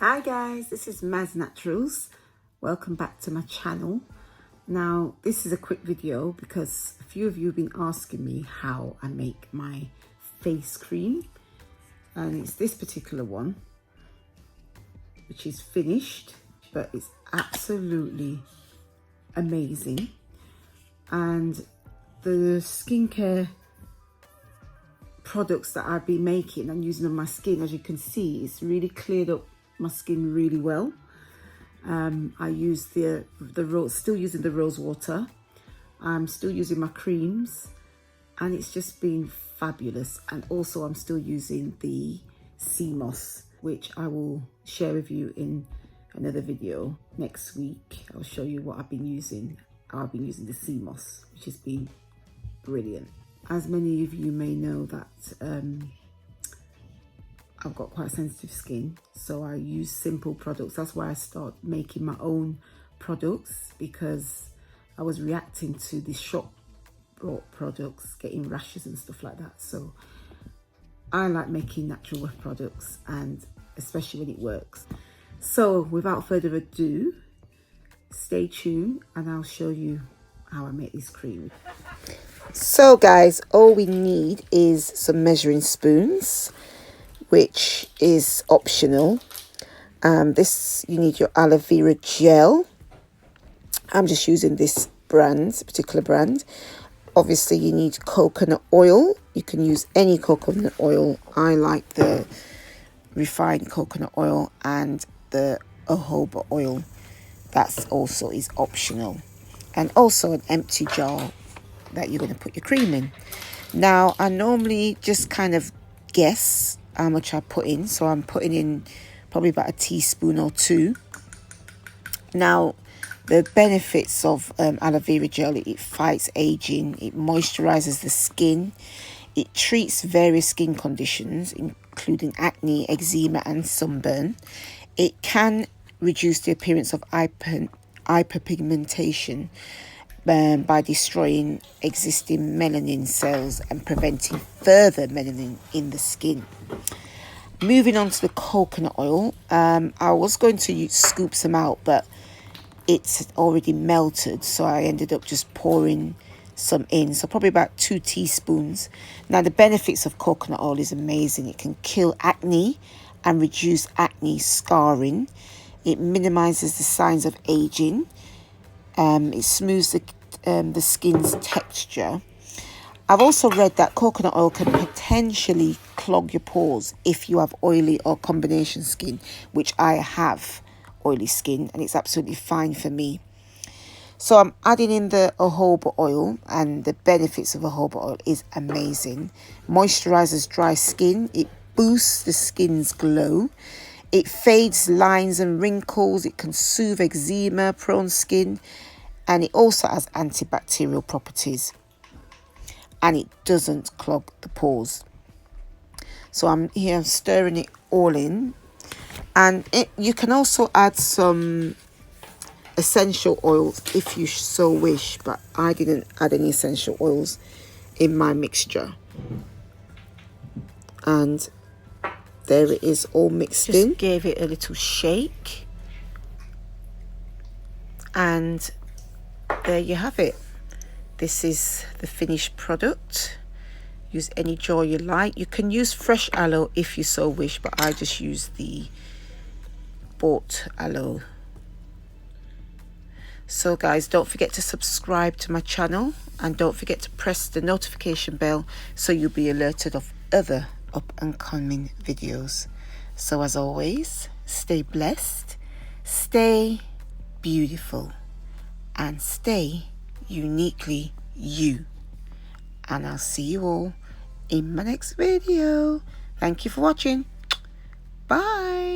Hi guys, this is Maz Naturals. Welcome back to my channel. Now this is a quick video because a few of you have been asking me how I make my face cream, and it's this particular one which is finished, but it's absolutely amazing. And the skincare products that I've been making and using on my skin, as you can see, it's really cleared up my skin really well. I use still using the Rosewater. I'm still using my creams, and it's just been fabulous. And also I'm still using the sea moss, which I will share with you in another video next week. I'll show you what I've been using. I've been using the sea moss, which has been brilliant. As many of you may know that I've got quite sensitive skin, so I use simple products. That's why I start making my own products, because I was reacting to the shop bought products, getting rashes and stuff like that. So I like making natural products, and especially when it works. So without further ado, stay tuned and I'll show you how I make this cream. So guys, all we need is some measuring spoons, which is optional. You need your aloe vera gel. I'm just using this particular brand. Obviously you need coconut oil. You can use any coconut oil. I like the refined coconut oil, and the jojoba oil, that's also is optional. And also an empty jar that you're going to put your cream in. Now I normally just kind of guess how much I put in, so I'm putting in probably about a teaspoon or two. Now the benefits of aloe vera gel: it fights aging, it moisturizes the skin, it treats various skin conditions including acne, eczema and sunburn. It can reduce the appearance of hyperpigmentation by destroying existing melanin cells and preventing further melanin in the skin. Moving on to the coconut oil, I was going to scoop some out, but it's already melted, so I ended up just pouring some in, so probably about 2 teaspoons. Now the benefits of coconut oil is amazing. It can kill acne and reduce acne scarring. It minimizes the signs of aging. It smooths the skin's texture. I've also read that coconut oil can potentially clog your pores if you have oily or combination skin, which I have oily skin, and it's absolutely fine for me. So I'm adding in the jojoba oil, and the benefits of jojoba oil is amazing. Moisturizes dry skin. It boosts the skin's glow. It fades lines and wrinkles. It can soothe eczema prone skin, and it also has antibacterial properties, and it doesn't clog the pores. So I'm stirring it all in, and you can also add some essential oils if you so wish, but I didn't add any essential oils in my mixture. And there it is, all mixed in. Just gave it a little shake, and there you have it. This is the finished product. Use any jar you like. You can use fresh aloe if you so wish, but I just use the bought aloe. So guys, don't forget to subscribe to my channel, and don't forget to press the notification bell so you'll be alerted of other up and coming videos. So as always, stay blessed, stay beautiful, and stay uniquely you. And I'll see you all in my next video. Thank you for watching. Bye.